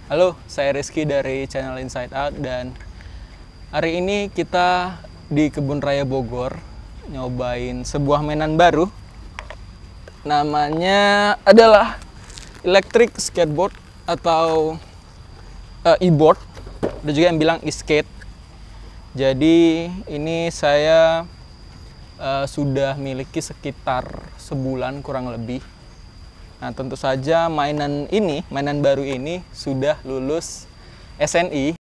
Halo, saya Rizky dari channel Inside Out dan hari ini kita di Kebun Raya Bogor nyobain sebuah mainan baru. Namanya adalah electric skateboard atau e-board. Ada juga yang bilang e-skate. Jadi ini saya sudah miliki sekitar sebulan kurang lebih. Nah, tentu saja mainan baru ini sudah lulus SNI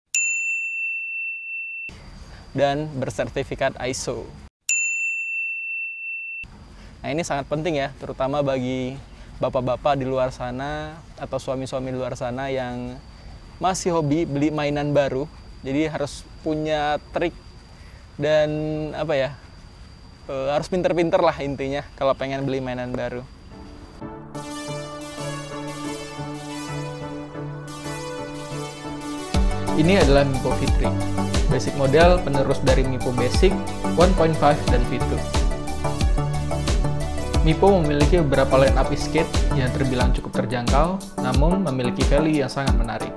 dan bersertifikat ISO. Nah, ini sangat penting ya, terutama bagi bapak-bapak di luar sana atau suami-suami di luar sana yang masih hobi beli mainan baru. Jadi harus punya trik dan harus pinter-pinter lah intinya kalau pengen beli mainan baru. Ini adalah Mipo V3, basic model penerus dari Mipo Basic 1.5 dan V2. Mipo memiliki beberapa line-up skate yang terbilang cukup terjangkau, namun memiliki value yang sangat menarik.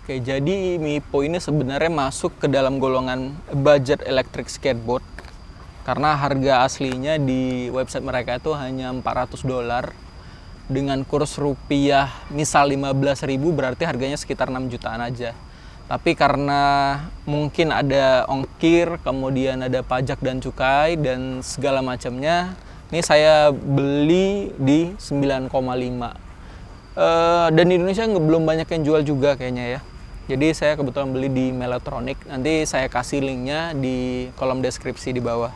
Oke, jadi Mipo ini sebenarnya masuk ke dalam golongan budget electric skateboard karena harga aslinya di website mereka itu hanya $400. Dengan kurs rupiah misal 15.000 berarti harganya sekitar 6 jutaan aja. Tapi karena mungkin ada ongkir, kemudian ada pajak dan cukai dan segala macamnya, ini saya beli di 9,5. Dan di Indonesia belum banyak yang jual juga kayaknya ya. Jadi saya kebetulan beli di Mellotronic. Nanti saya kasih linknya di kolom deskripsi di bawah.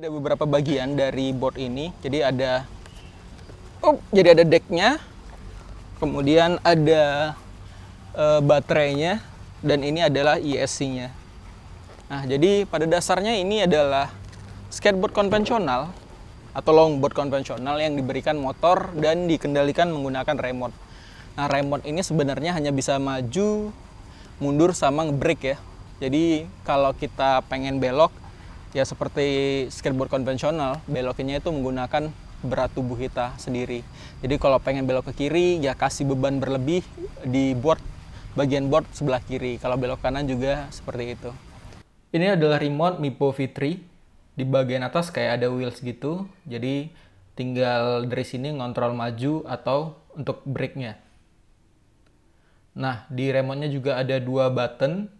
Beberapa bagian dari board ini, jadi ada decknya, kemudian ada baterainya, dan ini adalah ESC-nya. Nah, jadi pada dasarnya ini adalah skateboard konvensional atau longboard konvensional yang diberikan motor dan dikendalikan menggunakan remote. Nah, remote ini sebenarnya hanya bisa maju, mundur, sama nge-brake ya. Jadi kalau kita pengen belok, ya seperti skateboard konvensional, belokinnya itu menggunakan berat tubuh kita sendiri. Jadi kalau pengen belok ke kiri, ya kasih beban berlebih di bagian board sebelah kiri. Kalau belok kanan juga seperti itu. Ini adalah remote Mipo V3. Di bagian atas kayak ada wheels gitu. Jadi tinggal dari sini ngontrol maju atau untuk brake-nya. Nah, di remote-nya juga ada 2 button.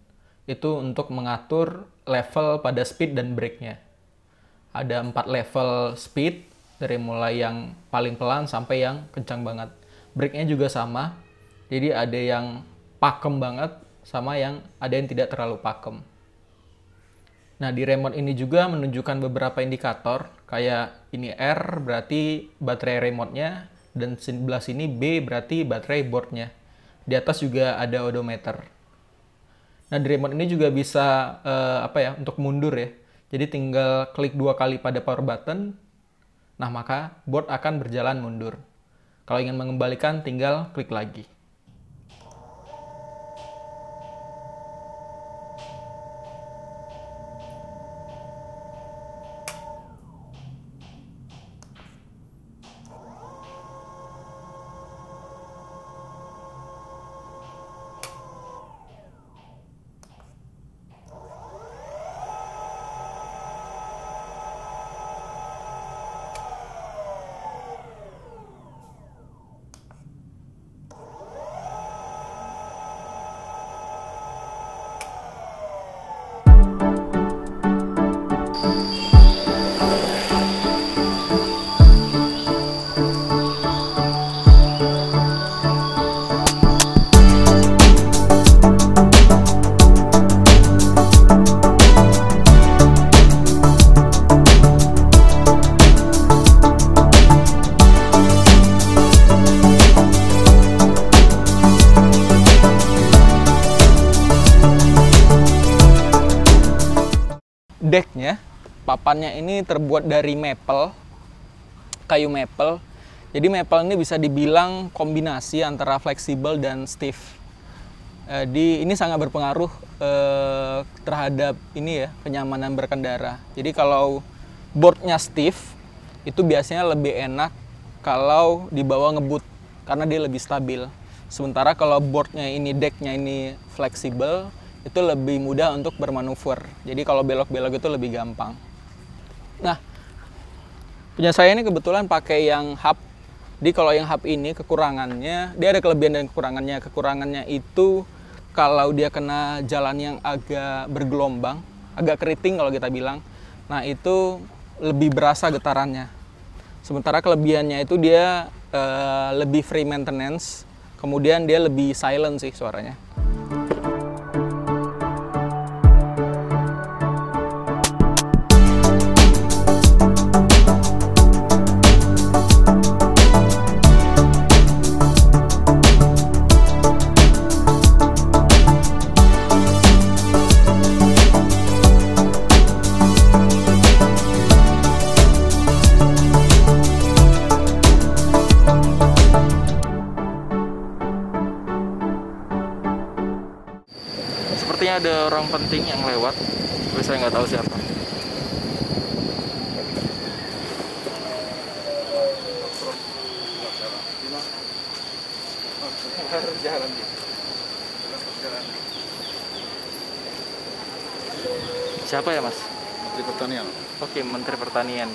Itu untuk mengatur level pada speed dan brake-nya. Ada 4 level speed, dari mulai yang paling pelan sampai yang kencang banget. Brake-nya juga sama, jadi ada yang pakem banget, sama yang ada yang tidak terlalu pakem. Nah, di remote ini juga menunjukkan beberapa indikator, kayak ini R berarti baterai remote-nya, dan sebelah sini B berarti baterai board-nya. Di atas juga ada odometer. Nah, di remote ini juga bisa untuk mundur ya. Jadi tinggal klik 2 kali pada power button. Nah, maka board akan berjalan mundur. Kalau ingin mengembalikan, tinggal klik lagi. decknya, papannya ini terbuat dari maple, kayu maple. Jadi maple ini bisa dibilang kombinasi antara fleksibel dan stiff. Ini sangat berpengaruh terhadap ini ya, kenyamanan berkendara. Jadi kalau boardnya stiff, itu biasanya lebih enak kalau dibawa ngebut karena dia lebih stabil. Sementara kalau boardnya ini, decknya ini fleksibel, itu lebih mudah untuk bermanuver. Jadi kalau belok-belok itu lebih gampang. Nah, punya saya ini kebetulan pakai yang hub. Jadi kalau yang hub ini kekurangannya, dia ada kelebihan dan kekurangannya. Kekurangannya itu kalau dia kena jalan yang agak bergelombang, agak keriting kalau kita bilang, nah itu lebih berasa getarannya. Sementara kelebihannya itu dia lebih free maintenance, kemudian dia lebih silent sih suaranya. Sepertinya ada orang penting yang lewat, tapi saya nggak tahu siapa. Siapa ya, Mas? Menteri Pertanian. Oke, Menteri Pertanian.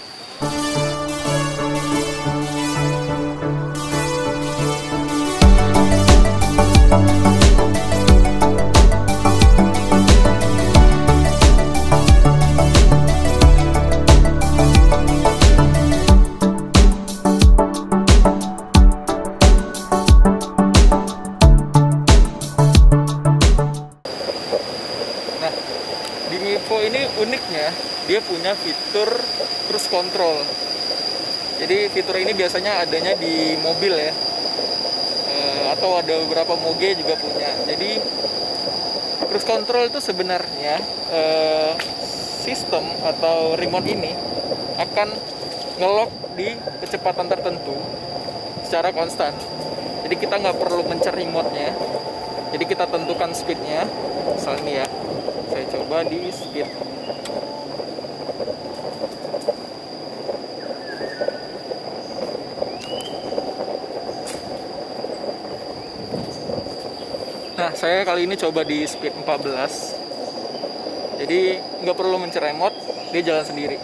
Ini uniknya dia punya fitur cruise control. Jadi fitur ini biasanya adanya di mobil ya, atau ada beberapa moge juga punya. Jadi cruise control itu sebenarnya sistem atau remote ini akan ngelock di kecepatan tertentu secara konstan. Jadi kita nggak perlu mencet remote-nya. Jadi kita tentukan speednya. Misalnya ini ya, saya coba di speed. Nah, saya kali ini coba di speed 14. Jadi nggak perlu mencet remote, dia jalan sendiri.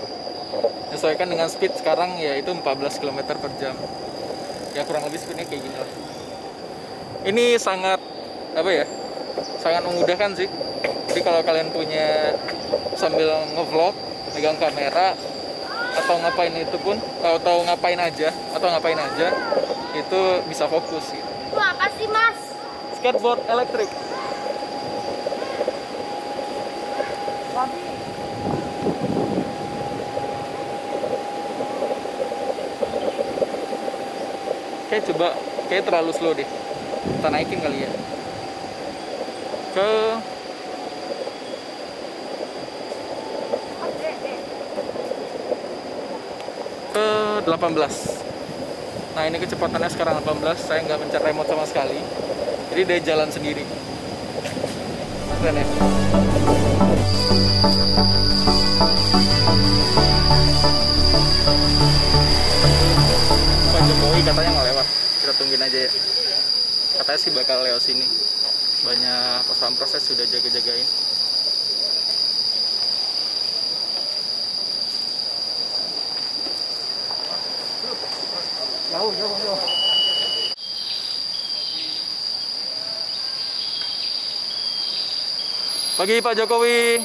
Menyesuaikan dengan speed sekarang yaitu 14 km per jam. Ya kurang lebih speednya kayak gini lah. Ini sangat sangat memudahkan sih. Jadi kalau kalian punya sambil ngevlog, megang kamera atau ngapain aja itu bisa fokus gitu. Itu apa sih, Mas? Skateboard elektrik. Kayak terlalu slow deh. Kita naikin kali ya. Ke 18. Nah, ini kecepatannya sekarang 18. Saya nggak mencet remote sama sekali. Jadi dia jalan sendiri. Keren ya? Pak Jokowi katanya nggak lewat. Kita tungguin aja ya. Katanya sih bakal lewat sini. Banyak pas-pampres sudah jaga-jagain. Jauh. Pagi Pak Jokowi.